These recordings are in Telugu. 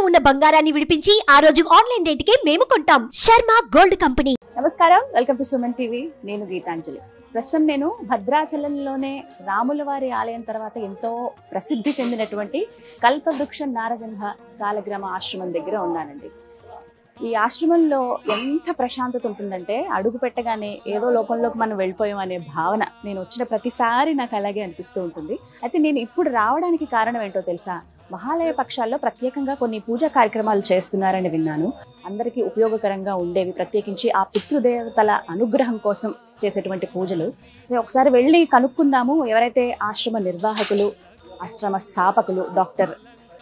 ఉన్న బంగారాన్ని విడిపించి ఆ రోజు ఆన్లైన్ రేటుకే మేము కొంటాం. Sharma gold company. నమస్కారం, వెల్కమ్ టు సుమన్ టీవీ. నేను గీతాంజలి. ప్రస్తుతం నేను భద్రాచలంలోనే రాములవారి ఆలయం తర్వాత ఎంతో ప్రసిద్ధి చెందినటువంటి కల్పవృక్ష నారసింహ సాలగ్రామ ఆశ్రమం దగ్గర ఉన్నానండి. ఈ ఆశ్రమంలో ఎంత ప్రశాంతత ఉంటుందంటే అడుగు పెట్టగానే ఏదో లోకంలోకి మనం వెళ్ళిపోయాం అనే భావన నేను వచ్చిన ప్రతిసారి నాకు అలాగే అనిపిస్తూ ఉంటుంది. అయితే నేను ఇప్పుడు రావడానికి కారణం ఏంటో తెలుసా? మహాలయ పక్షాల్లో ప్రత్యేకంగా కొన్ని పూజా కార్యక్రమాలు చేస్తున్నారని విన్నాను. అందరికీ ఉపయోగకరంగా ఉండేవి, ప్రత్యేకించి ఆ పితృదేవతల అనుగ్రహం కోసం చేసేటువంటి పూజలు. ఒకసారి వెళ్ళి కనుక్కుందాము. ఎవరైతే ఆశ్రమ నిర్వాహకులు, ఆశ్రమ స్థాపకులు డాక్టర్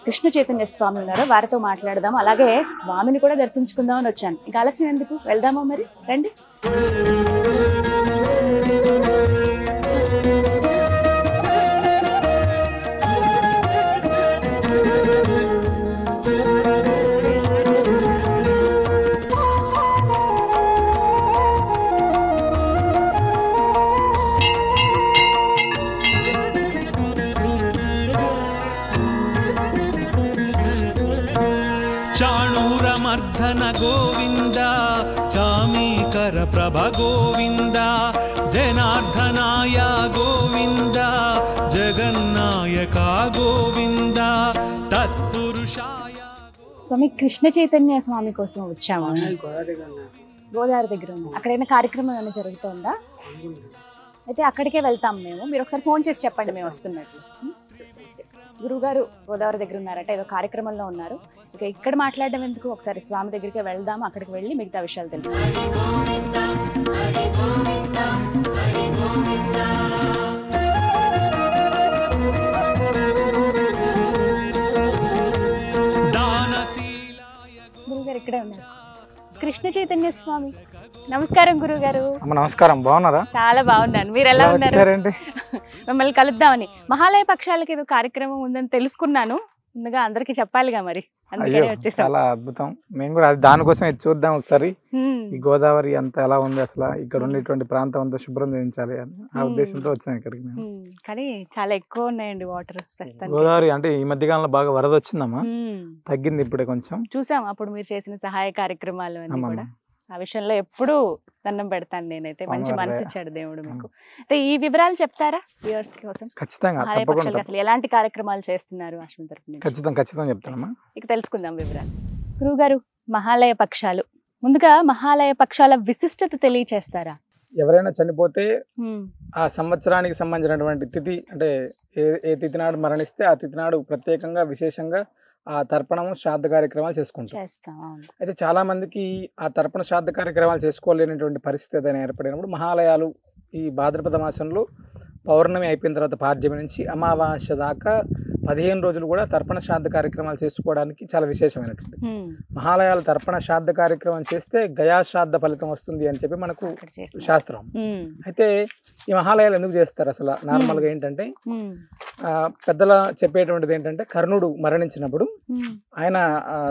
కృష్ణ చైతన్య స్వామి ఉన్నారో వారితో మాట్లాడదాం. అలాగే స్వామిని కూడా దర్శించుకుందామని వచ్చాను. ఇంకా ఆలస్యం ఎందుకు, వెళ్దామా మరి? రండి. చాణూరమర్ధన గోవింద, చామీకర ప్రభ గోవింద, జనార్దనాయ గోవింద, జగన్నాయక గోవింద, తత్పురుషాయ. స్వామి కృష్ణ చైతన్య స్వామి కోసం వచ్చాము. గోదావరి దగ్గర ఉంది. అక్కడైనా కార్యక్రమం ఏమైనా జరుగుతుందా? అయితే అక్కడికే వెళ్తాం మేము. మీరు ఒకసారి ఫోన్ చేసి చెప్పండి మేము వస్తున్నట్లు. గురువుగారు గోదావరి దగ్గర ఉన్నారట, ఏదో కార్యక్రమంలో ఉన్నారు. ఇక ఇక్కడ మాట్లాడడం ఎందుకు, ఒకసారి స్వామి దగ్గరికి వెళ్దాం. అక్కడికి వెళ్ళి మిగతా విషయాలు తెలుసు. గురువుగారు ఇక్కడే ఉన్నారు. కృష్ణ చైతన్య స్వామి. నమస్కారం గురువుగారు. నమస్కారం. బాగున్నారా? చాలా బాగున్నాను. మీరు ఎలా ఉన్నారు? మిమ్మల్ని కలుద్దామని మహాలయ పక్షాలకి ఏదో కార్యక్రమం ఉందని తెలుసుకున్నాను. ముందుగా అందరికి చెప్పాలిగా, మరి చాలా అద్భుతం. మేము కూడా దానికోసం చూద్దాం ఒకసారి. ఈ గోదావరి అంతా ఎలా ఉంది, అసలు ఇక్కడ ఉండేటువంటి ప్రాంతం అంతా శుభ్రం చేయించాలి అని ఆ ఉద్దేశంతో వచ్చాం ఇక్కడికి. కానీ చాలా ఎక్కువ ఉన్నాయండి వాటర్. గోదావరి అంటే ఈ మధ్య కాలంలో బాగా వరద వచ్చిందమ్మా, తగ్గింది ఇప్పుడే కొంచెం. చూసాం అప్పుడు మీరు చేసిన సహాయ కార్యక్రమాలు అన్ని కూడా. ఆ విషయంలో ఎప్పుడు దండం పెడతాను నేనైతే. మంచి మనసు ఇచ్చాడు దేవుడు మీకు. అయితే ఈ వివరాలు చెప్తారా వ్యూవర్స్ కోసం? ఖచ్చితంగా. అసలు ఎలాంటి కార్యక్రమాలు చేస్తున్నారు ఆశ్రమం తరపున? ఖచ్చితంగా చెప్తానమ్మా. ఇక తెలుసుకుందాం వివరాలు. గురువుగారు, మహాలయ పక్షాలు, ముందుగా మహాలయ పక్షాల విశిష్టత తెలియచేస్తారా? ఎవరైనా చనిపోతే ఆ సంవత్సరానికి సంబంధించినటువంటి తిథి, అంటే ఏ తిథి నాడు మరణిస్తే ఆ తిథి నాడు ప్రత్యేకంగా విశేషంగా ఆ తర్పణము శ్రాద్ధ కార్యక్రమాలు చేసుకుంటాం. అయితే చాలా మందికి ఆ తర్పణ శ్రాద్ధ కార్యక్రమాలు చేసుకోలేనటువంటి పరిస్థితి ఏదైనా ఏర్పడినప్పుడు మహాలయాలు ఈ భాద్రపద మాసంలో పౌర్ణమి అయిపోయిన తర్వాత పాడ్యమి నుంచి అమావాస్య దాకా 15 రోజులు కూడా తర్పణ శ్రాద్ధ కార్యక్రమాలు చేసుకోవడానికి చాలా విశేషమైనటువంటి. మహాలయాలు తర్పణ శ్రాద్ధ కార్యక్రమం చేస్తే గయా శ్రాద్ధ ఫలితం వస్తుంది అని చెప్పి మనకు శాస్త్రం. అయితే ఈ మహాలయాలు ఎందుకు చేస్తారు అసలు? నార్మల్గా ఏంటంటే పెద్దల చెప్పేటువంటిది ఏంటంటే, కర్ణుడు మరణించినప్పుడు ఆయన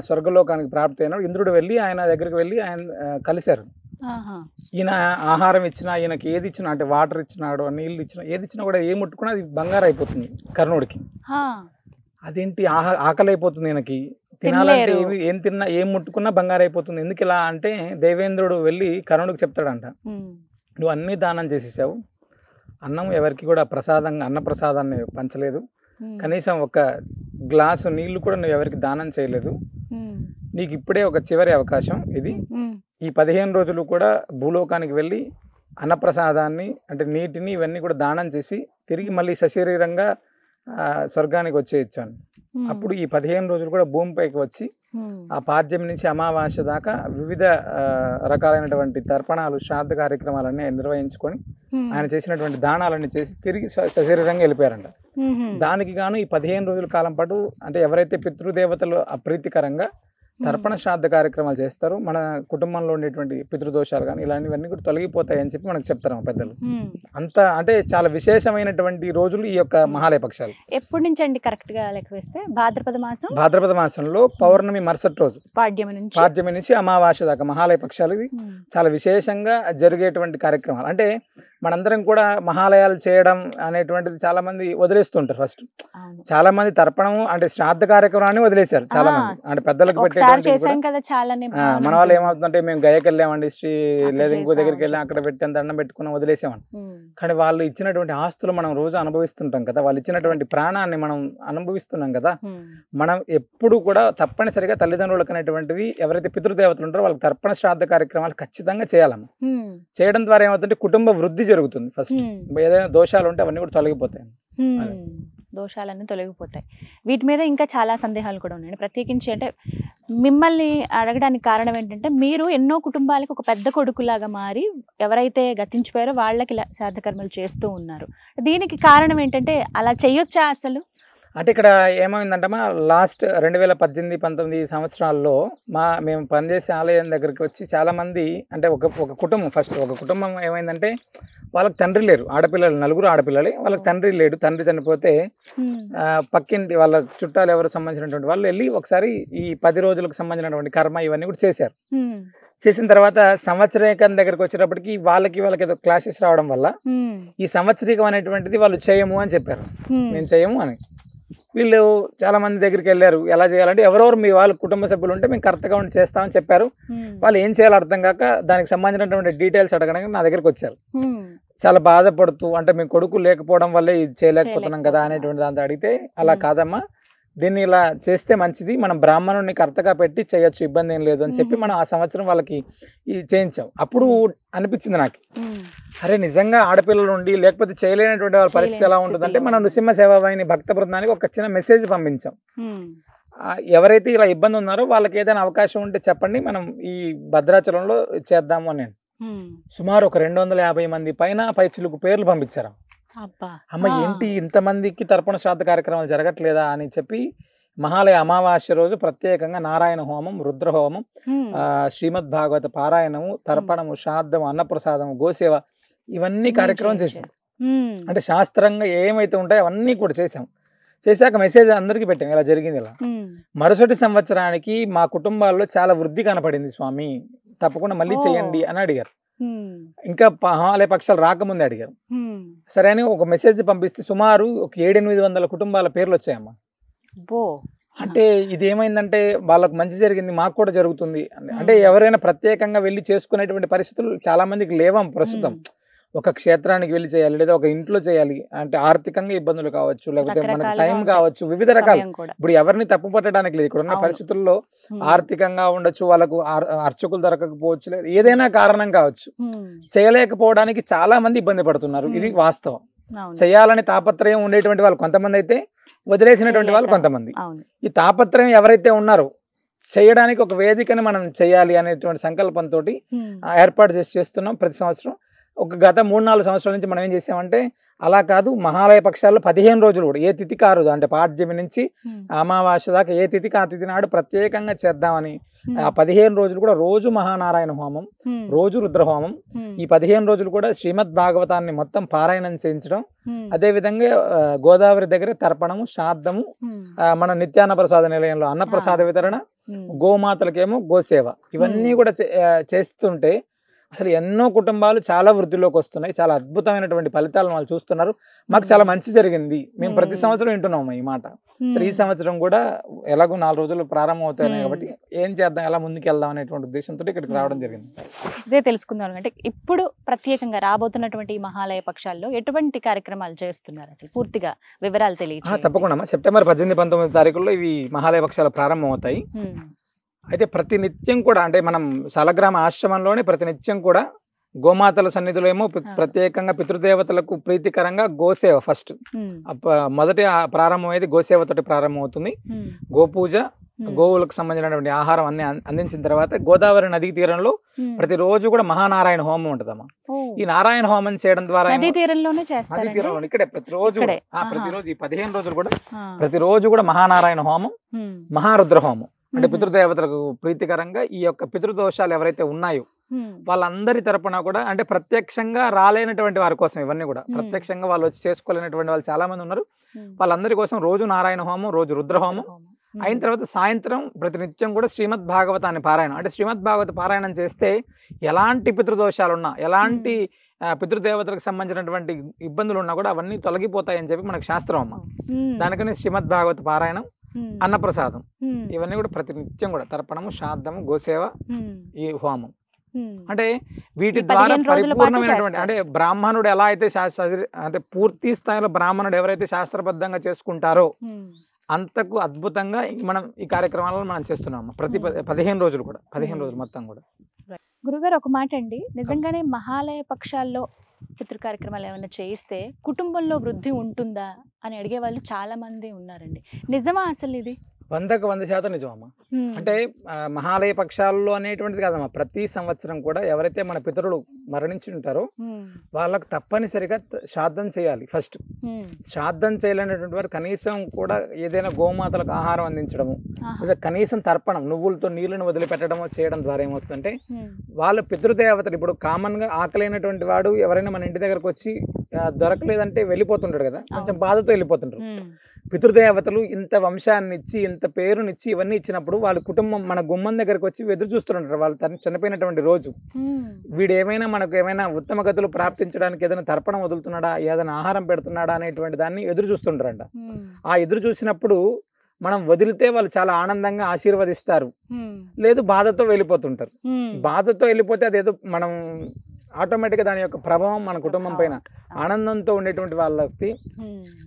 స్వర్గలోకానికి ప్రాప్తి అయినప్పుడు ఇంద్రుడు వెళ్ళి ఆయన దగ్గరికి వెళ్ళి ఆయన కలిశారు. ఈయన ఆహారం ఇచ్చినా, ఈయనకి ఏది ఇచ్చినా, అంటే వాటర్ ఇచ్చినాడు, నీళ్ళు ఇచ్చినా, ఏది ఇచ్చినా కూడా ఏం ముట్టుకున్నా అది బంగారు అయిపోతుంది కర్ణుడికి. అదేంటి ఆకలి అయిపోతుంది ఈయనకి, తినాలంటే ఏం తిన్నా ఏం ముట్టుకున్నా బంగారు అయిపోతుంది. ఎందుకు ఇలా అంటే, దేవేంద్రుడు వెళ్ళి కర్ణుడికి చెప్తాడంట, నువ్వు అన్నీ దానం చేసేసావు, అన్నం ఎవరికి కూడా ప్రసాదంగా అన్నప్రసాదాన్ని పంచలేదు, కనీసం ఒక గ్లాసు నీళ్లు కూడా నువ్వు ఎవరికి దానం చేయలేదు, నీకు ఇప్పుడే ఒక చివరి అవకాశం ఇది. ఈ 15 రోజులు కూడా భూలోకానికి వెళ్ళి అన్నప్రసాదాన్ని, అంటే నీటిని, ఇవన్నీ కూడా దానం చేసి తిరిగి మళ్ళీ సశరీరంగా స్వర్గానికి వచ్చేయచ్చాను. అప్పుడు ఈ 15 రోజులు కూడా భూమిపైకి వచ్చి ఆ పాడ్యమి నుంచి అమావాస్య దాకా వివిధ రకాలైనటువంటి తర్పణాలు శ్రాద్ధ కార్యక్రమాలన్నీ నిర్వహించుకొని ఆయన చేసినటువంటి దానాలన్నీ చేసి తిరిగి సశరీరంగా వెళ్ళిపోయారంట. దానికి గాను ఈ 15 రోజుల కాలం పాటు, అంటే ఎవరైతే పితృదేవతలు అప్రీతికరంగా తర్పణ శ్రాద్ధ కార్యక్రమాలు చేస్తారు, మన కుటుంబంలో ఉండేటువంటి పితృదోషాలు కానీ ఇలాంటివన్నీ కూడా తొలగిపోతాయి అని చెప్పి మనకు చెప్తారు పెద్దలు. అంత అంటే చాలా విశేషమైనటువంటి రోజులు ఈ యొక్క మహాలయ పక్షాలు. ఎప్పటి నుంచి అండి కరెక్ట్ గా లెక్క వేస్తే? భాద్రపద మాసంలో పౌర్ణమి మరుసటి రోజు పాడ్యమి నుంచి అమావాస్య దాకా మహాలయ పక్షాలు చాలా విశేషంగా జరిగేటువంటి కార్యక్రమాలు. అంటే మనందరం కూడా మహాలయాలు చేయడం అనేటువంటిది చాలా మంది వదిలేస్తుంటారు. ఫస్ట్ అవును. చాలా మంది తర్పణము అంటే శ్రాద్ధ కార్యక్రమాన్ని వదిలేశారు చాలా మంది. అంటే పెద్దలకు ఒకసారి చేశాం కదా చాలానే మన వాళ్ళు ఏమవుతుందంటే మేము గయకి వెళ్ళామండి లేదా ఇంకో దగ్గరికి వెళ్ళాం, అక్కడ పెట్టి దండం పెట్టుకున్నాం, వదిలేసామని. కానీ వాళ్ళు ఇచ్చినటువంటి ఆస్తులు మనం రోజు అనుభవిస్తుంటాం కదా, వాళ్ళు ఇచ్చినటువంటి ప్రాణాన్ని మనం అనుభవిస్తున్నాం కదా. మనం ఎప్పుడు కూడా తప్పనిసరిగా తల్లిదండ్రులకు అనేటువంటివి ఎవరైతే పితృదేవతలు ఉంటారో వాళ్ళకి తర్పణ శ్రాద్ధ కార్యక్రమాలు ఖచ్చితంగా చేయాలమ్మా. చేయడం ద్వారా ఏమవుతుంటే కుటుంబ వృద్ధి జరుగుతుంది. ఫస్ట్ ఏదైనా దోషాలు ఉంటే అవన్నీ కూడా తొలగిపోతాయి. దోషాలన్నీ తొలగిపోతాయి. వీటి మీద ఇంకా చాలా సందేహాలు కూడా ఉన్నాయి. ప్రత్యేకించి అంటే మిమ్మల్ని అడగడానికి కారణం ఏంటంటే మీరు ఎన్నో కుటుంబాలకు ఒక పెద్ద కొడుకులాగా మారి ఎవరైతే గతించిపోయారో వాళ్ళకి శ్రాద్ధకర్మలు చేస్తూ ఉన్నారు. దీనికి కారణం ఏంటంటే అలా చేయొచ్చా అసలు? అంటే ఇక్కడ ఏమైందంటమ్మా, లాస్ట్ 2018-19 సంవత్సరాల్లో మేము పనిచేసే ఆలయం దగ్గరికి వచ్చి చాలామంది అంటే ఒక కుటుంబం ఫస్ట్ ఒక కుటుంబం ఏమైందంటే వాళ్ళకి తండ్రి లేరు, ఆడపిల్లలు 4 ఆడపిల్లలే, వాళ్ళకి తండ్రి లేడు. తండ్రి చనిపోతే పక్కింటి వాళ్ళ చుట్టాలు ఎవరు సంబంధించినటువంటి వాళ్ళు వెళ్ళి ఒకసారి ఈ 10 రోజులకు సంబంధించినటువంటి కర్మ ఇవన్నీ కూడా చేశారు. చేసిన తర్వాత సంవత్సరీకం దగ్గరికి వచ్చేటప్పటికి వాళ్ళకి ఏదో క్లాసెస్ రావడం వల్ల ఈ సంవత్సరీకం అనేటువంటిది వాళ్ళు చేయము అని చెప్పారు. మేము చేయము అని. వీళ్ళు చాలా మంది దగ్గరికి వెళ్ళారు, ఎలా చేయాలంటే ఎవరెవరు మీ వాళ్ళ కుటుంబ సభ్యులు ఉంటే మేము కరెక్ట్గా ఉండి చేస్తామని చెప్పారు. వాళ్ళు ఏం చేయాలో అర్థం కాక దానికి సంబంధించినటువంటి డీటెయిల్స్ అడగడానికి నా దగ్గరికి వచ్చారు. చాలా బాధపడుతూ అంటే మీ కొడుకు లేకపోవడం వల్లే ఇది చేయలేకపోతున్నాం కదా అనేటువంటి దాంతో అడిగితే, అలా కాదమ్మా, దీన్ని ఇలా చేస్తే మంచిది, మనం బ్రాహ్మణుడిని కర్తగా పెట్టి చేయొచ్చు, ఇబ్బంది ఏం లేదు అని చెప్పి మనం ఆ సంవత్సరం వాళ్ళకి చేయించాం. అప్పుడు అనిపించింది నాకు, అరే నిజంగా ఆడపిల్లలు ఉండి లేకపోతే చేయలేనటువంటి వాళ్ళ పరిస్థితి ఎలా ఉంటుందంటే మనం నృసింహ సేవావాహిని భక్త బృందానికి ఒక చిన్న మెసేజ్ పంపించాం. ఎవరైతే ఇలా ఇబ్బంది ఉన్నారో వాళ్ళకి ఏదైనా అవకాశం ఉంటే చెప్పండి, మనం ఈ భద్రాచలంలో చేద్దాము అని. సుమారు ఒక 250 మంది పైచిలుకు పేర్లు పంపించారు. అమ్మ ఏంటి ఇంతమందికి తర్పణ శ్రాద్ధ కార్యక్రమాలు జరగట్లేదా అని చెప్పి మహాలయ అమావాస్య రోజు ప్రత్యేకంగా నారాయణ హోమం, రుద్రహోమం, శ్రీమద్ భాగవత పారాయణము, తర్పణము, శ్రాద్ధము, అన్నప్రసాదము, గోసేవ ఇవన్నీ కార్యక్రమం చేసాం. అంటే శాస్త్రంగా ఏమైతే ఉంటాయో అవన్నీ కూడా చేసాం. చేశాక మెసేజ్ అందరికీ పెట్టాం, ఇలా జరిగింది. ఇలా మరుసటి సంవత్సరానికి మా కుటుంబాల్లో చాలా వృద్ధి కనపడింది స్వామి, తప్పకుండా మళ్ళీ చేయండి అని అడిగారు. ఇంకా మహాలయ పక్షాలు రాకముందే అడిగారు. సరే అని ఒక మెసేజ్ పంపిస్తే సుమారు ఒక 700-800 కుటుంబాల పేర్లు వచ్చాయమ్మా. అంటే ఇది ఏమైందంటే వాళ్ళకు మంచి జరిగింది, మాకు కూడా జరుగుతుంది. అంటే ఎవరైనా ప్రత్యేకంగా వెళ్ళి చేసుకునేటువంటి పరిస్థితులు చాలా మందికి లేవం ప్రస్తుతం. ఒక క్షేత్రానికి వెళ్ళి చేయాలి, లేదా ఒక ఇంట్లో చేయాలి అంటే ఆర్థికంగా ఇబ్బందులు కావచ్చు, లేకపోతే మనకు టైం కావచ్చు, వివిధ రకాలు. ఇప్పుడు ఎవరిని తప్పు పట్టడానికి లేదు, ఇక్కడ ఉన్న పరిస్థితుల్లో ఆర్థికంగా ఉండొచ్చు, వాళ్ళకు అర్చకులు దొరకకపోవచ్చు, లేదా ఏదైనా కారణం కావచ్చు, చేయలేకపోవడానికి చాలా మంది ఇబ్బంది పడుతున్నారు. ఇది వాస్తవం. చేయాలని తాపత్రయం ఉండేటువంటి వాళ్ళు కొంతమంది అయితే, వదిలేసినటువంటి వాళ్ళు కొంతమంది. ఈ తాపత్రయం ఎవరైతే ఉన్నారో చేయడానికి ఒక వేదికని మనం చేయాలి అనేటువంటి సంకల్పంతో ఏర్పాటు చేస్తున్నాం ప్రతి సంవత్సరం. ఒక గత 3-4 సంవత్సరాల నుంచి మనం ఏం చేసామంటే, అలా కాదు మహాలయ పక్షాల్లో 15 రోజులు కూడా ఏ తిథికి ఆ రోజు అంటే పాడ్యమి నుంచి అమావాస్య దాకా ఏ తిథికి ఆ తిథి నాడు ప్రత్యేకంగా చేద్దామని ఆ 15 రోజులు కూడా రోజు మహానారాయణ హోమం, రోజు రుద్రహోమం, ఈ 15 రోజులు కూడా శ్రీమద్ భాగవతాన్ని మొత్తం పారాయణం చేయించడం, అదే విధంగా గోదావరి దగ్గర తర్పణము, శ్రాద్ధము, మన నిత్యాన్న ప్రసాద నిలయంలో అన్నప్రసాద వితరణ, గోమాతలకేమో గోసేవ, ఇవన్నీ కూడా చేస్తుంటే అసలు ఎన్నో కుటుంబాలు చాలా వృద్ధిలోకి వస్తున్నాయి. చాలా అద్భుతమైనటువంటి ఫలితాలను వాళ్ళు చూస్తున్నారు. మాకు చాలా మంచి జరిగింది. మేము ప్రతి సంవత్సరం వింటున్నాము ఈ మాట. సరే ఈ సంవత్సరం కూడా ఎలాగో 4 రోజులు ప్రారంభం అవుతాయి కాబట్టి ఏం చేద్దాం, ఎలా ముందుకు వెళ్దాం అనేటువంటి ఉద్దేశంతో ఇక్కడికి రావడం జరిగింది. ఇదే తెలుసుకుందాం అంటే ఇప్పుడు ప్రత్యేకంగా రాబోతున్నటువంటి ఈ మహాలయ పక్షాల్లో ఎటువంటి కార్యక్రమాలు చేస్తున్నారు, అసలు పూర్తిగా వివరాలు తెలియదు? తప్పకుండా సెప్టెంబర్ 18-19 తారీఖుల్లో ఇవి మహాలయ పక్షాలు ప్రారంభం అవుతాయి. అయితే ప్రతి నిత్యం కూడా అంటే మనం సాలగ్రామ ఆశ్రమంలోనే ప్రతి నిత్యం కూడా గోమాతల సన్నిధిలో ఏమో ప్రత్యేకంగా పితృదేవతలకు ప్రీతికరంగా గోసేవ ఫస్ట్ మొదటి ప్రారంభం అయితే గోసేవతోటి ప్రారంభం అవుతుంది. గోపూజ, గోవులకు సంబంధించినటువంటి ఆహారం అన్ని అందించిన తర్వాత గోదావరి నదీ తీరంలో ప్రతిరోజు కూడా మహానారాయణ హోమం ఉంటుందమ్మా. ఈ నారాయణ హోమం చేయడం ద్వారా నదీ తీరంలోనే ఇక్కడే ప్రతిరోజు ఈ 15 రోజులు కూడా ప్రతిరోజు కూడా మహానారాయణ హోమం, మహారుద్ర హోమం అంటే పితృదేవతలకు ప్రీతికరంగా ఈ యొక్క పితృదోషాలు ఎవరైతే ఉన్నాయో వాళ్ళందరి తరపున కూడా అంటే ప్రత్యక్షంగా రాలేనటువంటి వారి కోసం ఇవన్నీ కూడా ప్రత్యక్షంగా వాళ్ళు వచ్చి చేసుకోలేనటువంటి వాళ్ళు చాలా మంది ఉన్నారు. వాళ్ళందరి కోసం రోజు నారాయణ హోమం, రోజు రుద్రహోమం, అయిన తర్వాత సాయంత్రం ప్రతినిత్యం కూడా శ్రీమద్ భాగవతాన్ని పారాయణం. అంటే శ్రీమద్ భాగవత పారాయణం చేస్తే ఎలాంటి పితృదోషాలున్నా, ఎలాంటి పితృదేవతలకు సంబంధించినటువంటి ఇబ్బందులు ఉన్నా కూడా అవన్నీ తొలగిపోతాయని చెప్పి మనకు శాస్త్రం అమ్మ. దానికని శ్రీమద్ భాగవత పారాయణం, అన్నప్రసాదం, ఇవన్నీ కూడా ప్రతినిత్యం కూడా తర్పణము, శ్రాద్ధము, గోసేవ, ఈ హోమం. అంటే వీటి ద్వారా పరిపూర్ణమైనటువంటి, అంటే బ్రాహ్మణుడు ఎలా అయితే అంటే పూర్తి స్థాయిలో బ్రాహ్మణుడు ఎవరైతే శాస్త్రబద్ధంగా చేసుకుంటారో అంతకు అద్భుతంగా మనం ఈ కార్యక్రమాలను మనం చేస్తున్నాం ప్రతి 15 రోజులు కూడా, 15 రోజులు మొత్తం కూడా. గురుగారు ఒక మాట అండి, నిజంగానే మహాలయ పక్షాల్లో పితృ కార్యక్రమాలు ఏమైనా చేయిస్తే కుటుంబంలో వృద్ధి ఉంటుందా అని అడిగే వాళ్ళు చాలా మంది ఉన్నారండి. నిజమా అసలు ఇది? 100% నిజమమ్మా. అంటే మహాలయ పక్షాల్లో అనేటువంటిది కాదమ్మా, ప్రతి సంవత్సరం కూడా ఎవరైతే మన పితరులు మరణించి ఉంటారో వాళ్ళకు తప్పనిసరిగా శ్రాద్ధం చేయాలి. ఫస్ట్ శ్రాద్ధం చేయలేనటువంటి వారు కనీసం కూడా ఏదైనా గోమాతలకు ఆహారం అందించడము, లేదా కనీసం తర్పణం నువ్వులతో నీళ్లను వదిలిపెట్టడమో చేయడం ద్వారా ఏమవుతుందంటే వాళ్ళ పితృదేవతలు, ఇప్పుడు కామన్ గా ఆకలైనటువంటి వాడు ఎవరైనా మన ఇంటి దగ్గరకు వచ్చి దొరకలేదంటే వెళ్ళిపోతుంటాడు కదా, కొంచెం బాధతో వెళ్ళిపోతుంటారు. పితృదేవతలు ఇంత వంశాన్ని ఇచ్చి, ఇంత పేరునిచ్చి, ఇవన్నీ ఇచ్చినప్పుడు వాళ్ళ కుటుంబం మన గుమ్మం దగ్గరకు వచ్చి ఎదురు చూస్తుంటారు. వాళ్ళు చనిపోయినటువంటి రోజు వీడు ఏమైనా మనకు ఏమైనా ఉత్తమ గతులు ప్రాప్తించడానికి ఏదైనా తర్పణం వదులుతున్నాడా, ఏదైనా ఆహారం పెడుతున్నాడా అనేటువంటి దాన్ని ఎదురు చూస్తుంటారంట. ఆ ఎదురు చూసినప్పుడు మనం వదిలితే వాళ్ళు చాలా ఆనందంగా ఆశీర్వదిస్తారు, లేదు బాధతో వెళ్ళిపోతుంటారు. బాధతో వెళ్ళిపోతే అదేదో మనం ఆటోమేటిక్గా దాని యొక్క ప్రభావం మన కుటుంబం పైన, ఆనందంతో ఉండేటువంటి వాళ్ళకి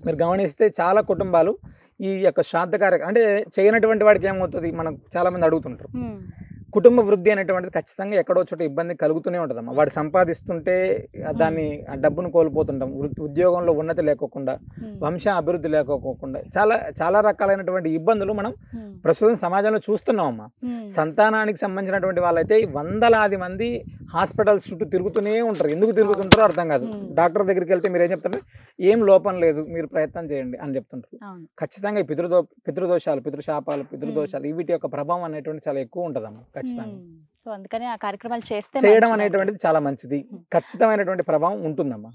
మీరు గమనిస్తే చాలా కుటుంబాలు ఈ యొక్క శ్రాద్ధ కార్యక్రమం అంటే చేయనటువంటి వాడికి ఏమవుతుంది, మనం చాలా మంది అడుగుతుంటారు. కుటుంబ వృద్ధి అనేటువంటిది ఖచ్చితంగా ఎక్కడో చోట ఇబ్బంది కలుగుతూనే ఉంటుందమ్మా. వాడు సంపాదిస్తుంటే దాన్ని ఆ డబ్బును కోల్పోతుంటాం, ఉద్యోగంలో ఉన్నతి లేకోకుండా, వంశ అభివృద్ధి లేకోకుండా చాలా చాలా రకాలైనటువంటి ఇబ్బందులు మనం ప్రస్తుతం సమాజంలో చూస్తున్నామమ్మా. సంతానానికి సంబంధించినటువంటి వాళ్ళైతే వందలాది మంది హాస్పిటల్స్ చుట్టూ తిరుగుతూనే ఉంటారు. ఎందుకు తిరుగుతుంటారో అర్థం కాదు. డాక్టర్ దగ్గరికి వెళ్తే మీరు ఏం చెప్తారు, ఏం లోపం లేదు, మీరు ప్రయత్నం చేయండి అని చెప్తుంటారు. ఖచ్చితంగా ఈ పితృదోషాలు, పితృశాపాలు, పితృదోషాలు వీటి యొక్క ప్రభావం అనేటువంటి చాలా ఎక్కువ ఉంటుందమ్మా. సో అందుకని ఆ కార్యక్రమాలు చేయడం అనేటువంటిది చాలా మంచిది, ఖచ్చితమైనటువంటి ప్రభావం ఉంటుందమ్మా.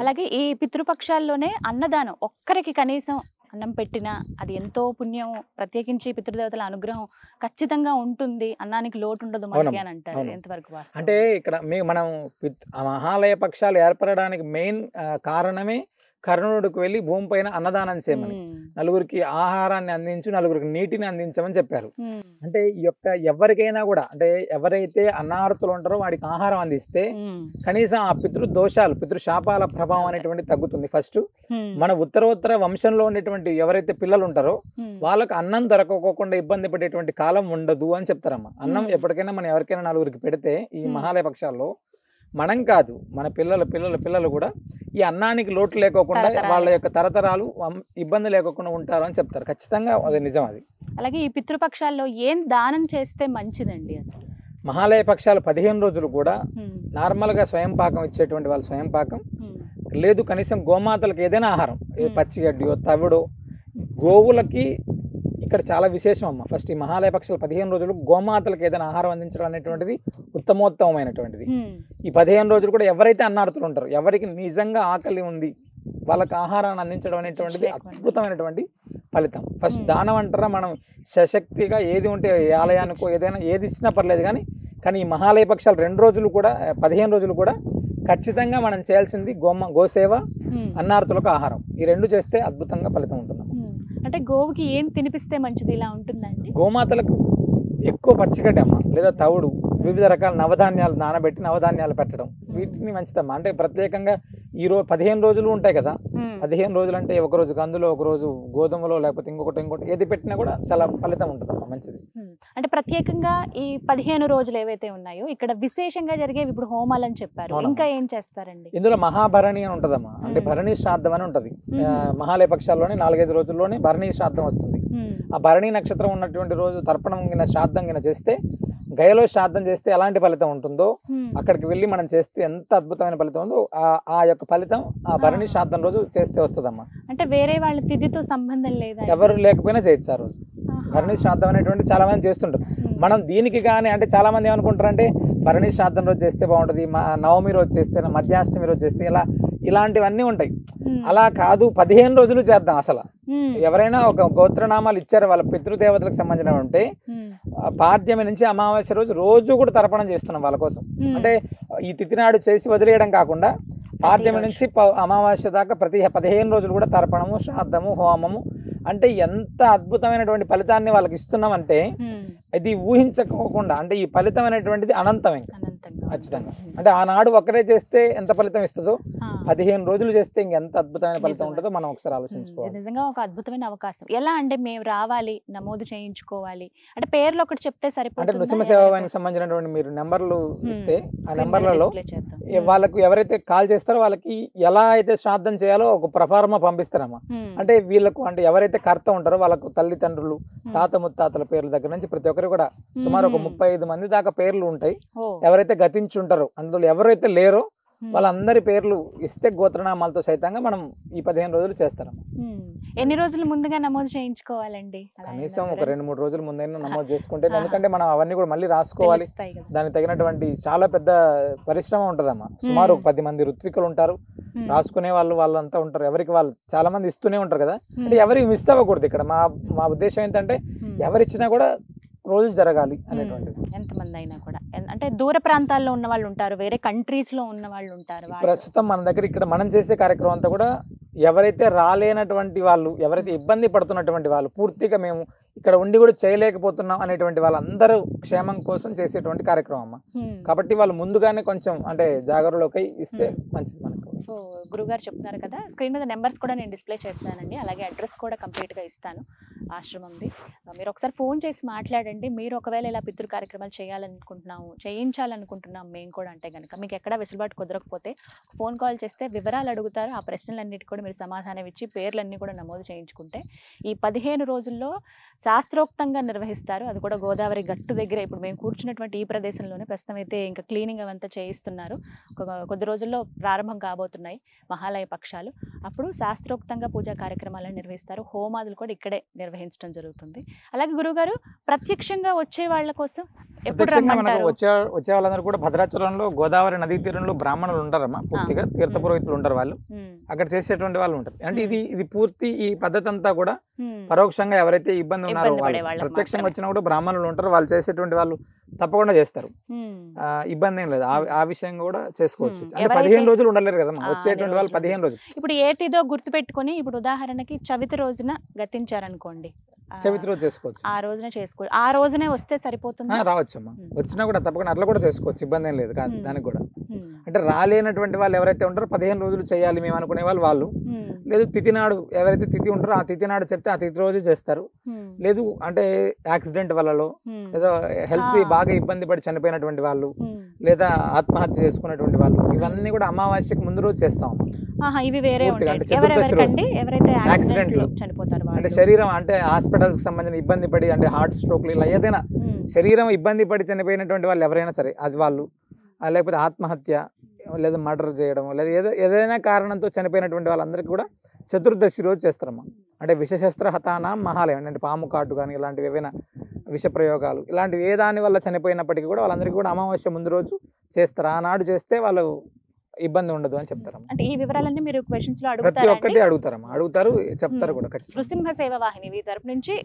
అలాగే ఈ పితృపక్షాల్లోనే అన్నదానం, ఒక్కరికి కనీసం అన్నం పెట్టినా అది ఎంతో పుణ్యం, ప్రత్యేకించి పితృదేవతల అనుగ్రహం ఖచ్చితంగా ఉంటుంది, అన్నానికి లోటు ఉండదు మనకి అని అంటారు. ఎంతవరకు వాస్తవం? అంటే ఇక్కడ మనం మహాలయ పక్షాలు ఏర్పడడానికి మెయిన్ కారణమే కర్ణుడికి వెళ్ళి భూమి పైన అన్నదానం చేయమని, నలుగురికి ఆహారాన్ని అందించు, నలుగురికి నీటిని అందించమని చెప్పారు. అంటే ఈ యొక్క ఎవరికైనా కూడా, అంటే ఎవరైతే అన్నార్తులు ఉంటారో వాడికి ఆహారం అందిస్తే కనీసం ఆ పితృదోషాలు, పితృశాపాల ప్రభావం అనేటువంటి తగ్గుతుంది. ఫస్ట్ మన ఉత్తరోత్తర వంశంలో ఉండేటువంటి ఎవరైతే పిల్లలు ఉంటారో వాళ్ళకి అన్నం దొరకకోకుండా ఇబ్బంది పడేటువంటి కాలం ఉండదు అని చెప్తారమ్మా. అన్నం ఎప్పటికైనా మనం ఎవరికైనా నలుగురికి పెడితే ఈ మహాలయ పక్షాల్లో మనం కాదు, మన పిల్లలు కూడా ఈ అన్నానికి లోటు లేకోకుండా వాళ్ళ యొక్క తరతరాలు ఇబ్బంది లేకోకుండా ఉంటారు అని చెప్తారు. ఖచ్చితంగా అది నిజం. అది అలాగే ఈ పితృపక్షాల్లో ఏం దానం చేస్తే మంచిదండి? అసలు మహాలయ పక్షాలు 15 రోజులు కూడా నార్మల్ గా స్వయం పాకం ఇచ్చేటువంటి వాళ్ళు స్వయం పాకం, లేదు కనీసం గోమాతలకు ఏదైనా ఆహారం, పచ్చిగడ్డియో తవిడో, గోవులకి ఇక్కడ చాలా విశేషం అమ్మ. ఫస్ట్ ఈ మహాలయ పక్షాలు 15 రోజులు గోమాతలకు ఏదైనా ఆహారం అందించడం అనేటువంటిది ఉత్తమోత్తమైనటువంటిది. ఈ 15 రోజులు కూడా ఎవరైతే అన్నార్తులు ఉంటారో, ఎవరికి నిజంగా ఆకలి ఉంది వాళ్ళకి ఆహారాన్ని అందించడం అనేటువంటిది అద్భుతమైనటువంటి ఫలితం. ఫస్ట్ దానం అంటారా, మనం సశక్తిగా ఏది ఉంటే ఆలయానికో ఏదైనా ఏది ఇచ్చినా పర్లేదు, కానీ ఈ మహాలయ పక్షాలు 2 రోజులు కూడా 15 రోజులు కూడా ఖచ్చితంగా మనం చేయాల్సింది గోసేవ, అన్నార్తులకు ఆహారం. ఈ 2 చేస్తే అద్భుతంగా ఫలితం ఉంటుంది. అంటే గోవుకి ఏం తినిపిస్తే మంచిది ఇలా ఉంటుందండి? గోమాతలకు ఎక్కువ పచ్చిగడ్డి అమ్మ, లేదా తవుడు, వివిధ రకాల నవధాన్యాలు నానబెట్టి నవధాన్యాలు పెట్టడం, వీటిని మంచిదమ్మా. అంటే ప్రత్యేకంగా ఈ 15 రోజులు ఉంటాయి కదా, 15 రోజులు అంటే ఒక రోజు కందులో, ఒక రోజు గోధుమలో, లేకపోతే ఇంకోటి ఏది పెట్టినా కూడా చాలా ఫలితం ఉంటుందమ్మా, మంచిది. అంటే ప్రత్యేకంగా ఈ 15 రోజులు ఏవైతే ఉన్నాయో ఇక్కడ విశేషంగా జరిగేవి ఇప్పుడు హోమాలు అని చెప్పారు, ఇంకా ఏం చేస్తారండి? ఇందులో మహాభరణి అని ఉంటదమ్మా, అంటే భరణి శ్రాద్ధం అని ఉంటది. మహాలయ పక్షాల్లోనే 4-5 రోజుల్లోనే భరణి శ్రాద్ధం వస్తుంది. ఆ భరణి నక్షత్రం ఉన్నటువంటి రోజు తర్పణం గిన శ్రాద్ధం గిన చేస్తే, గయలో శ్రాద్ధం చేస్తే ఎలాంటి ఫలితం ఉంటుందో అక్కడికి వెళ్ళి మనం చేస్తే ఎంత అద్భుతమైన ఫలితం ఉందో ఆ యొక్క ఫలితం ఆ భరణి శ్రాద్ధం రోజు చేస్తే వస్తుందమ్మా. అంటే వేరే వాళ్ళ తిథితో సంబంధం లేదా, ఎవరు లేకపోయినా చేయొచ్చు ఆ రోజు. భరణి శ్రాద్ధం అనేటువంటి చాలా మంది చేస్తుంటారు. మనం దీనికి కానీ అంటే చాలా మంది ఏమనుకుంటారు అంటే భరణి శ్రాద్ధం రోజు చేస్తే బాగుంటుంది, నవమి రోజు చేస్తే, మధ్యాష్టమి రోజు చేస్తే, ఇలాంటివన్నీ ఉంటాయి. అలా కాదు, 15 రోజులు చేద్దాం. అసలు ఎవరైనా ఒక గోత్రనామాలు ఇచ్చారు వాళ్ళ పితృదేవతలకు సంబంధించిన ఉంటే పాడ్యమి నుంచి అమావాస్య రోజు కూడా తర్పణం చేస్తున్నాం వాళ్ళ కోసం. అంటే ఈ తిథి నాడు చేసి వదిలేయడం కాకుండా పాడ్యమి నుంచి అమావాస్య దాకా ప్రతి 15 రోజులు కూడా తర్పణము, శ్రాద్ధము, హోమము, అంటే ఎంత అద్భుతమైనటువంటి ఫలితాన్ని వాళ్ళకి ఇస్తున్నామంటే ఇది ఊహించకోకుండా, అంటే ఈ ఫలితం అనేటువంటిది అనంతం ఖచ్చితంగా. అంటే ఆనాడు ఒక్కడే చేస్తే ఎంత ఫలితం ఇస్తుందో 15 రోజులు చేస్తే ఇంకెంత అద్భుతమైన ఫలితం ఉంటుందో మనం ఒకసారి ఆలోచించుకోవాలి. నిజంగా ఒక అద్భుతమైన అవకాశం. ఎలా అంటే మేము రావాలి, నమోదు చేయించుకోవాలి అంటే పేర్లు ఒకటి చెప్తే సరిపోతుంది. అంటే నృసింహ సేవానికి సంబంధించినటువంటి మీరు నెంబర్లు ఇస్తే ఆ నెంబర్లలో వాళ్ళకు ఎవరైతే కాల్ చేస్తారో వాళ్ళకి ఎలా అయితే శ్రాద్ధం చేయాలో ఒక ప్రఫార్మా పంపిస్తారమ్మా. అంటే వీళ్ళకు అంటే ఎవరైతే కర్త ఉంటారో వాళ్ళకు తల్లిదండ్రులు, తాత ముత్తాతల పేర్ల దగ్గర నుంచి ప్రతి ఒక్కరు కూడా సుమారు ఒక 35 మంది దాకా పేర్లు ఉంటాయి. ఎవరైతే గతించుంటారో అందులో ఎవరైతే లేరో వాళ్ళందరి పేర్లు ఇస్తే గోత్రనామాలతో సైతంగా మనం ఈ 15 రోజులు చేస్తాం. ఎన్ని రోజులు ముందుగా నమోదు చేయించుకోవాలండి? కనీసం ఒక 2-3 రోజులు ముందైనా నమోదు చేసుకుంటే, ఎందుకంటే మనం అవన్నీ కూడా మళ్ళీ రాసుకోవాలి. దానికి తగినటువంటి చాలా పెద్ద పరిశ్రమ ఉంటదమ్మా. సుమారు 10 మంది ఋత్వికులు ఉంటారు, రాసుకునే వాళ్ళంతా ఉంటారు. ఎవరికి వాళ్ళు చాలా మంది ఇస్తూనే ఉంటారు కదా. అంటే ఎవరికి మిస్ అవ్వకూడదు. ఇక్కడ మా ఉద్దేశం ఏంటంటే ఎవరిచ్చినా కూడా రోజు జరగాలి అనేటువంటిది. ఎంతమంది అయినా కూడా, అంటే దూర ప్రాంతాల్లో ఉన్న వాళ్ళు ఉంటారు, వేరే కంట్రీస్ లో ఉన్న వాళ్ళు ఉంటారు. ప్రస్తుతం మన దగ్గర ఇక్కడ మనం చేసే కార్యక్రమం అంతా కూడా ఎవరైతే రాలేనటువంటి వాళ్ళు, ఎవరైతే ఇబ్బంది పడుతున్నటువంటి వాళ్ళు, పూర్తిగా మేము ఇక్కడ ఉండి కూడా చేయలేకపోతున్నాం అనేటువంటి వాళ్ళందరూ క్షేమం కోసం చేసేటువంటి కార్యక్రమం అమ్మ. కాబట్టి వాళ్ళు ముందుగానే కొంచెం అంటే జాగరూకై ఇస్తే మంచిది మనకు. సో గురుగారు చెప్తున్నారు కదా, స్క్రీన్ మీద నెంబర్స్ కూడా నేను డిస్ప్లే చేస్తానండి, అలాగే అడ్రస్ కూడా కంప్లీట్గా ఇస్తాను ఆశ్రమంది. మీరు ఒకసారి ఫోన్ చేసి మాట్లాడండి. మీరు ఒకవేళ ఇలా పితృ కార్యక్రమాలు చేయించాలనుకుంటున్నాం మేము కూడా అంటే కనుక మీకు ఎక్కడా వెసులుబాటు కుదరకపోతే ఫోన్ కాల్ చేస్తే వివరాలు అడుగుతారు. ఆ ప్రశ్నలన్నిటి కూడా మీరు సమాధానం ఇచ్చి పేర్లన్నీ కూడా నమోదు చేయించుకుంటే ఈ 15 రోజుల్లో శాస్త్రోక్తంగా నిర్వహిస్తారు. అది కూడా గోదావరి గట్టు దగ్గర ఇప్పుడు మేము కూర్చున్నటువంటి ఈ ప్రదేశంలోనే ప్రస్తుతం అయితే ఇంకా క్లీనింగ్ అవంతా చేయిస్తున్నారు. కొద్ది రోజుల్లో ప్రారంభం కాబోతున్నాయి మహాలయ పక్షాలు. అప్పుడు శాస్త్రోక్తంగా పూజా కార్యక్రమాలను నిర్వహిస్తారు. హోమాదులు కూడా ఇక్కడే నిర్వహించడం జరుగుతుంది. అలాగే గురుగారు ప్రత్యక్షంగా వచ్చే వాళ్ళ కోసం వచ్చే వాళ్ళందరూ కూడా భద్రాచలంలో గోదావరి నదీ తీరంలో బ్రాహ్మణులు ఉంటారమ్మా. పూర్తిగా తీర్థ పురోహితులు ఉంటారు. వాళ్ళు అక్కడ చేసేటువంటి వాళ్ళు ఉంటారు. అంటే ఇది పూర్తి ఈ పద్ధతి అంతా కూడా పరోక్షంగా ఎవరైతే ఇబ్బంది ఉన్నారో వాళ్ళు, ప్రత్యక్షంగా వచ్చినా కూడా బ్రాహ్మణులు ఉంటారు. వాళ్ళు చేసేటువంటి వాళ్ళు తప్పకుండా చేస్తారు. ఇబ్బంది ఏం లేదు. ఆ విషయం కూడా చేసుకోవచ్చు. అంటే 15 రోజులు ఉండలేరు కదమ్మా వచ్చేటువంటి వాళ్ళు 15 రోజులు. ఇప్పుడు ఏటిదో గుర్తు పెట్టుకుని, ఇప్పుడు ఉదాహరణకి చవితి రోజున గతించారనుకోండి, చవితి రోజు చేసుకోవచ్చు. ఆ రోజునే చేసుకోవచ్చు. ఆ రోజునే వస్తే సరిపోతుంది. రావచ్చు అమ్మా, వచ్చినా కూడా తప్పకుండా అట్లా కూడా చేసుకోవచ్చు. ఇబ్బంది ఏం లేదు దానికి కూడా. అంటే రాలేనటువంటి వాళ్ళు ఎవరైతే ఉంటారో 15 రోజులు చేయాలి మేము అనుకునే వాళ్ళు లేదు, తిథి నాడు ఎవరైతే తిథి ఉంటారో ఆ తిథి నాడు చెప్తే ఆ తిథి రోజు చేస్తారు. లేదు అంటే యాక్సిడెంట్ వల్లలో ఏదో హెల్త్ బాగా ఇబ్బంది పడి చనిపోయినటువంటి వాళ్ళు, లేదా ఆత్మహత్య చేసుకున్నటువంటి వాళ్ళు, ఇవన్నీ కూడా అమావాస్యకు ముందు రోజు చేస్తాం. ఇవి వేరే యాక్సిడెంట్లు అంటే శరీరం అంటే హాస్పిటల్స్ కి సంబంధించిన ఇబ్బంది పడి అంటే హార్ట్ స్ట్రోక్లు ఇలా ఏదైనా శరీరం ఇబ్బంది పడి చనిపోయినటువంటి వాళ్ళు ఎవరైనా సరే అది వాళ్ళు, లేకపోతే ఆత్మహత్య లేదా మర్డర్ చేయడం లేదా ఏదైనా కారణంతో చనిపోయినటువంటి వాళ్ళందరికీ కూడా చతుర్దశి రోజు చేస్తారమ్మా. అంటే విషశస్త్ర హతానా మహాలయం అంటే పాము కాటు కానీ ఇలాంటివి ఏవైనా విష ప్రయోగాలు ఇలాంటివి ఏ దాని వల్ల చనిపోయినప్పటికీ కూడా వాళ్ళందరికీ కూడా అమావాస్య ముందు రోజు చేస్తారు. ఆనాడు చేస్తే వాళ్ళు ఇబ్బంది ఉండదు అని చెప్తారమ్మా. అంటే ఈ వివరాలన్నీ మీరు క్వశ్చన్స్ లో ప్రతి ఒక్కటి అడుగుతారమ్మా, అడుగుతారు చెప్తారు కూడా. నృసింహ సేవ వాహిని తరపు నుంచి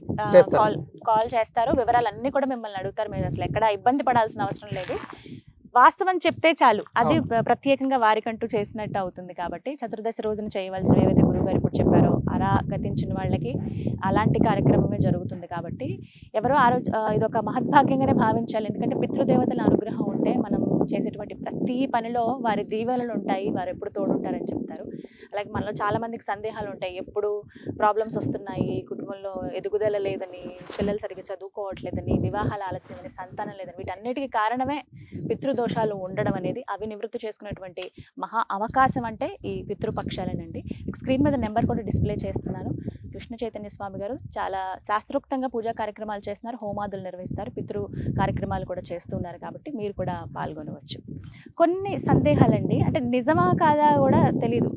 కాల్ చేస్తారు, వివరాలన్నీ కూడా మిమ్మల్ని అడుగుతారు. మీరు అసలు ఎక్కడ ఇబ్బంది పడాల్సిన అవసరం లేదు. వాస్తవం చెప్తే చాలు, అది ప్రత్యేకంగా వారికంటూ చేసినట్టు అవుతుంది. కాబట్టి చతుర్దశి రోజున చేయవలసిన ఏవైతే గురువుగారు ఇప్పుడు చెప్పారో అలా గతించిన వాళ్ళకి అలాంటి కార్యక్రమమే జరుగుతుంది. కాబట్టి ఎవరో ఇదొక మహద్భాగ్యంగానే భావించాలి. ఎందుకంటే పితృదేవతల అనుగ్రహం ఉంటే మనం చేసేటువంటి ప్రతి పనిలో వారి దీవెనలు ఉంటాయి, వారు ఎప్పుడు తోడుంటారని చెప్తారు. అలాగే మనలో చాలా మందికి సందేహాలు ఉంటాయి, ఎప్పుడు ప్రాబ్లమ్స్ వస్తున్నాయి, కుటుంబంలో ఎదుగుదల లేదని, పిల్లలు సరిగ్గా చదువుకోవట్లేదని, వివాహాలు ఆలస్యమని, సంతానం లేదని, వీటన్నిటికీ కారణమే పితృదోషాలు ఉండడం అనేది. అవి నివృత్తి చేసుకునేటువంటి మహా అవకాశం అంటే ఈ పితృపక్షాలేనండి. స్క్రీన్ మీద నెంబర్ కూడా డిస్ప్లే చేస్తున్నాను. కృష్ణ చైతన్య స్వామి గారు చాలా శాస్త్రోక్తంగా పూజా కార్యక్రమాలు చేస్తున్నారు, హోమాదులు నిర్వహిస్తారు, పితృ కార్యక్రమాలు కూడా చేస్తున్నారు. కాబట్టి మీరు కూడా పాల్గొనవచ్చు. కొన్ని సందేహాలండి, అంటే నిజమా కాదా కూడా తెలియదు,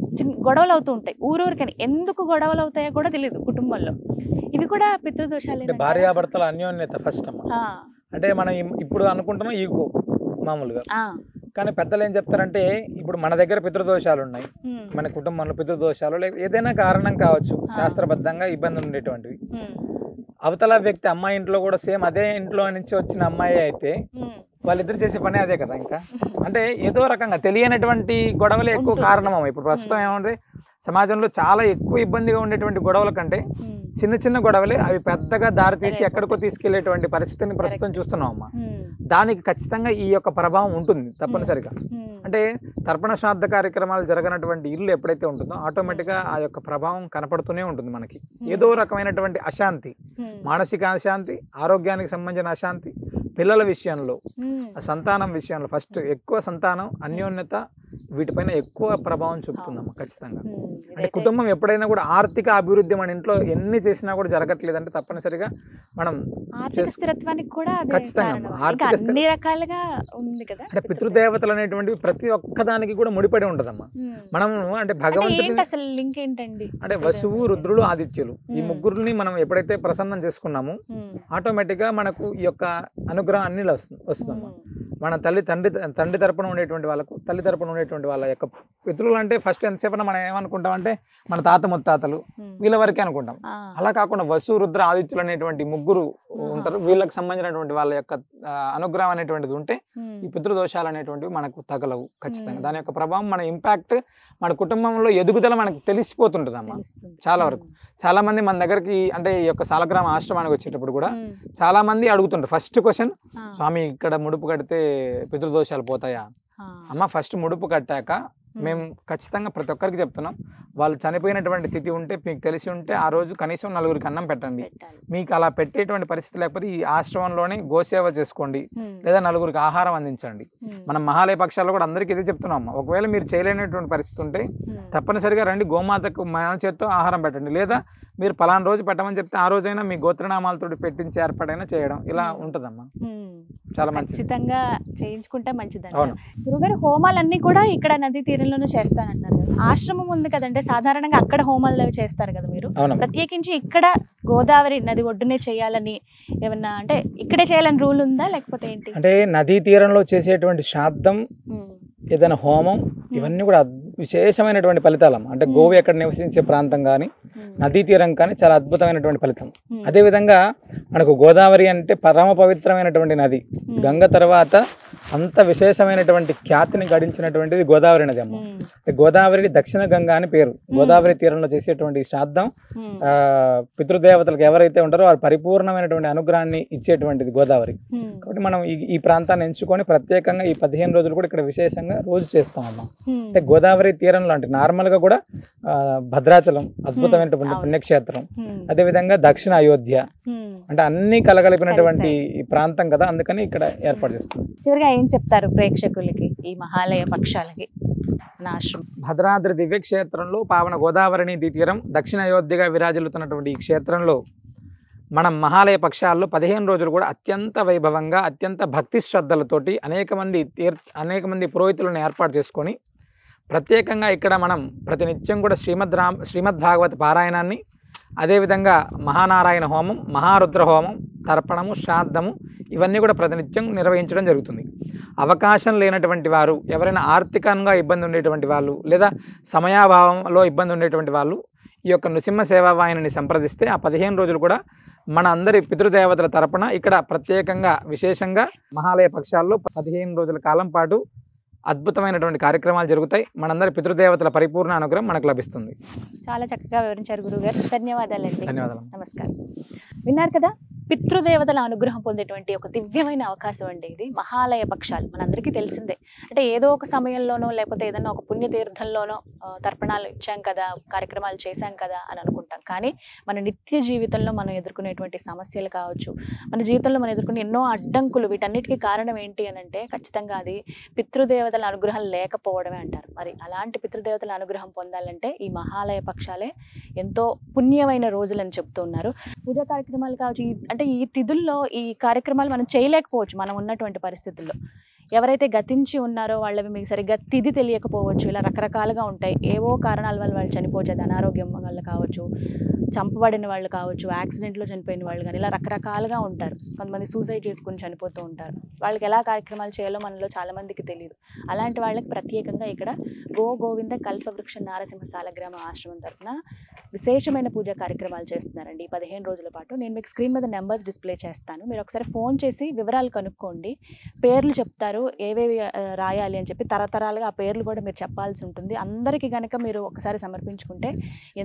గొడవలు అవుతూ ఉంటాయి ఊరూరికని. ఎందుకు గొడవలు అవుతాయో కూడా తెలియదు కుటుంబంలో. ఇవి కూడా పితృదోషాలు. భార్యాభర్తల అన్యోన్యత ఫస్ట్ అంటే మనం ఇప్పుడు అనుకుంటున్నాం ఈగో మామూలుగా, కానీ పెద్దలు ఏం చెప్తారంటే ఇప్పుడు మన దగ్గర పితృదోషాలు ఉన్నాయి, మన కుటుంబంలో పితృదోషాలు లేక ఏదైనా కారణం కావచ్చు శాస్త్రబద్ధంగా ఇబ్బందులు ఉండేటువంటివి. అవతల వ్యక్తి అమ్మాయి ఇంట్లో కూడా సేమ్ అదే ఇంట్లో నుంచి వచ్చిన అమ్మాయి అయితే వాళ్ళిద్దరు చేసే పని అదే కదా. ఇంకా అంటే ఏదో రకంగా తెలియనటువంటి గొడవలే ఎక్కువ కారణమమ్మ. ఇప్పుడు ప్రస్తుతం ఏమంటే సమాజంలో చాలా ఎక్కువ ఇబ్బందిగా ఉండేటువంటి గొడవల కంటే చిన్న చిన్న గొడవలే అవి పెద్దగా దారితీసి ఎక్కడికో తీసుకెళ్లేటువంటి పరిస్థితిని ప్రస్తుతం చూస్తున్నాం అమ్మా. దానికి ఖచ్చితంగా ఈ యొక్క ప్రభావం ఉంటుంది తప్పనిసరిగా. అంటే తర్పణ శ్రాద్ధ కార్యక్రమాలు జరగనటువంటి ఇల్లు ఎప్పుడైతే ఉంటుందో ఆటోమేటిక్గా ఆ యొక్క ప్రభావం కనపడుతూనే ఉంటుంది మనకి. ఏదో రకమైనటువంటి అశాంతి, మానసిక అశాంతి, ఆరోగ్యానికి సంబంధించిన అశాంతి, పిల్లల విషయంలో, సంతానం విషయంలో ఫస్ట్ ఎక్కువ సంతానం, అన్యోన్యత, వీటిపైన ఎక్కువ ప్రభావం చూపుతుందమ్మా ఖచ్చితంగా. అంటే కుటుంబం ఎప్పుడైనా కూడా ఆర్థిక అభివృద్ధి మన ఇంట్లో ఎన్ని చేసినా కూడా జరగట్లేదంటే తప్పనిసరిగా మనం స్థిరత్వానికి కూడా ఖచ్చితంగా అన్ని రకాలుగా ఉంది కదా. అంటే పితృదేవతలు అనేటువంటివి ప్రతి ఒక్కదానికి కూడా ముడిపడి ఉంటదమ్మా. మనం అంటే భగవంతుడి అసలు లింక్ ఏంటండి అంటే వసువు, రుద్రుడు, ఆదిత్యులు ఈ ముగ్గురిని మనం ఎప్పుడైతే ప్రసన్నం చేసుకున్నామో ఆటోమేటిక్ గా మనకు ఈ యొక్క అనుగ్రహం అన్ని వస్తుందమ్మా. మన తండ్రి తరపున ఉండేటువంటి వాళ్ళకు, తల్లి తరపున ఉండేటువంటి వాళ్ళ యొక్క పితృలు అంటే ఫస్ట్ ఎంతసేపు మనం ఏమనుకుంటాం అంటే మన తాత ముత్తాతలు వీళ్ళ వరకే అనుకుంటాం. అలా కాకుండా వసు, రుద్ర, ఆదిత్యులు అనేటువంటి ముగ్గురు ఉంటారు. వీళ్ళకి సంబంధించినటువంటి వాళ్ళ యొక్క అనుగ్రహం అనేటువంటిది ఉంటే ఈ పితృదోషాలు అనేటువంటివి మనకు తగలవు ఖచ్చితంగా. దాని యొక్క ప్రభావం, మన ఇంపాక్ట్ మన కుటుంబంలో ఎదుగుదల మనకు తెలిసిపోతుంటది అమ్మా. చాలా వరకు చాలా మంది మన దగ్గరికి అంటే ఈ యొక్క సాలగ్రామ ఆశ్రమానికి వచ్చేటప్పుడు కూడా చాలా మంది అడుగుతుంటారు ఫస్ట్ క్వశ్చన్, స్వామి ఇక్కడ ముడుపు కడితే పితృదోషాలు పోతాయా? అమ్మ ఫస్ట్ ముడుపు కట్టాక మేము ఖచ్చితంగా ప్రతి ఒక్కరికి చెప్తున్నాం, వాళ్ళు చనిపోయినటువంటి తిథి ఉంటే మీకు తెలిసి ఉంటే ఆ రోజు కనీసం 4గురికి అన్నం పెట్టండి. మీకు అలా పెట్టేటువంటి పరిస్థితి లేకపోతే ఈ ఆశ్రమంలోనే గోసేవ చేసుకోండి, లేదా 4గురికి ఆహారం అందించండి. మనం మహాలయ పక్షాల్లో కూడా అందరికీ ఇదే చెప్తున్నాం. ఒకవేళ మీరు చేయలేనటువంటి పరిస్థితి ఉంటే తప్పనిసరిగా రండి, గోమాతకు మన చేత్తో ఆహారం పెట్టండి, లేదా మీరు పలానా రోజు పెట్టమని చెప్తే ఆ రోజైనా మీ గోత్రనామాలతో పెట్టించి ఏర్పాటైనా చేయడం ఇలా ఉంటదమ్మా. చాలా ఖచ్చితంగా చేయించుకుంటే మంచిదండి. గురుగారు హోమాలన్నీ కూడా ఇక్కడ నదీ తీరంలోనే చేస్తానంటారు కదా, ఆశ్రమం ఉంది కదంటే సాధారణంగా అక్కడ హోమాలు అవి చేస్తారు కదా, మీరు ప్రత్యేకించి ఇక్కడ గోదావరి నది ఒడ్డునే చేయాలని ఏమన్నా అంటే ఇక్కడే చేయాలని రూల్ ఉందా లేకపోతే ఏంటి? అంటే నదీ తీరంలో చేసేటువంటి శ్రాద్ధం, ఏదైనా హోమం, ఇవన్నీ కూడా విశేషమైనటువంటి ఫలితాలమ్మ. అంటే గోవు ఎక్కడ నివసించే ప్రాంతం కానీ నదీ తీరం కానీ చాలా అద్భుతమైనటువంటి ఫలితం. అదేవిధంగా మనకు గోదావరి అంటే పరమ పవిత్రమైనటువంటి నది. గంగ తర్వాత అంత విశేషమైనటువంటి ఖ్యాతిని గడించినటువంటిది గోదావరి నది అమ్మ. గోదావరి దక్షిణ గంగ అని పేరు. గోదావరి తీరంలో చేసేటువంటి శ్రాద్ధం పితృదేవతలకు ఎవరైతే ఉంటారో వారు పరిపూర్ణమైనటువంటి అనుగ్రహాన్ని ఇచ్చేటువంటిది గోదావరి. కాబట్టి మనం ఈ ప్రాంతాన్ని ఎంచుకొని ప్రత్యేకంగా ఈ 15 రోజులు కూడా ఇక్కడ విశేషంగా రోజు చేస్తాం అమ్మ. అంటే గోదావరి తీరంలో అంటే నార్మల్ గా కూడా భద్రాచలం అద్భుతమైనటువంటి పుణ్యక్షేత్రం, అదేవిధంగా దక్షిణ అయోధ్య, అంటే అన్ని కలగలిపినటువంటి ఈ ప్రాంతం కదా, అందుకని ఇక్కడ ఏర్పాటు చేస్తాం. చివరిగా ఏం చెప్తారు ప్రేక్షకులకి ఈ మహాలయ పక్షాలకి? భద్రాద్రి దివ్యక్షేత్రంలో పావన గోదావరి నదీ తీరం దక్షిణ అయోధ్యగా విరాజిల్లుతున్నటువంటి ఈ క్షేత్రంలో మనం మహాలయ పక్షాల్లో 15 రోజులు కూడా అత్యంత వైభవంగా, అత్యంత భక్తి శ్రద్ధలతోటి అనేక మంది పురోహితులను ఏర్పాటు చేసుకొని ప్రత్యేకంగా ఇక్కడ మనం ప్రతినిత్యం కూడా శ్రీమద్ భాగవత పారాయణాన్ని, అదేవిధంగా మహానారాయణ హోమం, మహారుద్ర హోమం, తర్పణము, శ్రాద్ధము ఇవన్నీ కూడా ప్రతినిత్యం నిర్వహించడం జరుగుతుంది. అవకాశం లేనటువంటి వారు, ఎవరైనా ఆర్థికంగా ఇబ్బంది ఉండేటువంటి వాళ్ళు, లేదా సమయాభావంలో ఇబ్బంది ఉండేటువంటి వాళ్ళు ఈ యొక్క నృసింహ సేవావాహిని సంప్రదిస్తే ఆ 15 రోజులు కూడా మన అందరి పితృదేవతల తరపున ఇక్కడ ప్రత్యేకంగా విశేషంగా మహాలయ పక్షాల్లో 15 రోజుల కాలం పాటు అద్భుతమైనటువంటి కార్యక్రమాలు జరుగుతాయి. మనందరి పితృదేవతల పరిపూర్ణ అనుగ్రహం మనకు లభిస్తుంది. చాలా చక్కగా వివరించారు గురుగారు, ధన్యవాదాలండి. ధన్యవాదాలు. నమస్కారం. విన్నారు కదా, పితృదేవతల అనుగ్రహం పొందేటువంటి ఒక దివ్యమైన అవకాశం అండి ఇది మహాలయ పక్షాలు. మనందరికీ తెలిసిందే, అంటే ఏదో ఒక సమయంలోనో లేకపోతే ఏదైనా ఒక పుణ్యతీర్థంలోనో తర్పణాలు ఇచ్చాం కదా, కార్యక్రమాలు చేశాం కదా అని అనుకుంటాం. కానీ మన నిత్య జీవితంలో మనం ఎదుర్కొనేటువంటి సమస్యలు కావచ్చు, మన జీవితంలో మనం ఎదుర్కొనే ఎన్నో అడ్డంకులు, వీటన్నిటికీ కారణం ఏంటి అని అంటే ఖచ్చితంగా అది పితృదేవతల అనుగ్రహం లేకపోవడమే అంటారు. మరి అలాంటి పితృదేవతల అనుగ్రహం పొందాలంటే ఈ మహాలయ పక్షాలే ఎంతో పుణ్యమైన రోజులని చెప్తూ ఉన్నారు. పూజా కార్యక్రమాలు కావచ్చు, అంటే ఈ తిథుల్లో ఈ కార్యక్రమాలు మనం చేయలేకపోవచ్చు మనం ఉన్నటువంటి పరిస్థితుల్లో. ఎవరైతే గతించి ఉన్నారో వాళ్ళవి మీకు సరిగ్గా తిథి తెలియకపోవచ్చు, ఇలా రకరకాలుగా ఉంటాయి. ఏవో కారణాల వల్ల వాళ్ళు చనిపోవచ్చు, అనారోగ్యం వల్ల కావచ్చు, చంపబడిన వాళ్ళు కావచ్చు, యాక్సిడెంట్లో చనిపోయిన వాళ్ళు కానీ, ఇలా రకరకాలుగా ఉంటారు. కొంతమంది సూసైడ్ చేసుకుని చనిపోతూ ఉంటారు. వాళ్ళకి ఎలా కార్యక్రమాలు చేయాలో మనలో చాలామందికి తెలియదు. అలాంటి వాళ్ళకి ప్రత్యేకంగా ఇక్కడ గోవింద కల్పవృక్ష నారసింహ సాలగ్రామ ఆశ్రమం తరఫున విశేషమైన పూజా కార్యక్రమాలు చేస్తున్నారండి. 15 రోజుల పాటు. నేను మీకు స్క్రీన్ మీద నెంబర్స్ డిస్ప్లే చేస్తాను, మీరు ఒకసారి ఫోన్ చేసి వివరాలు కనుక్కోండి. పేర్లు చెప్తారు, ఏవేవి రాయాలి అని చెప్పి తరతరాలుగా ఆ పేర్లు కూడా మీరు చెప్పాల్సి ఉంటుంది. అందరికీ కనుక మీరు ఒకసారి సమర్పించుకుంటే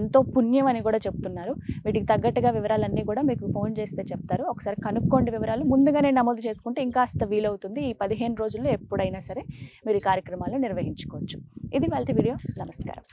ఎంతో పుణ్యం అని కూడా చెప్తున్నారు. వీటికి తగ్గట్టుగా వివరాలన్నీ కూడా మీకు ఫోన్ చేస్తే చెప్తారు. ఒకసారి కనుక్కోండి వివరాలు, ముందుగానే నమోదు చేసుకుంటే ఇంకాస్త వీలవుతుంది. ఈ 15 రోజుల్లో ఎప్పుడైనా సరే మీరు ఈ కార్యక్రమాలు నిర్వహించుకోవచ్చు. ఇది వాళ్ళ వీడియో. నమస్కారం.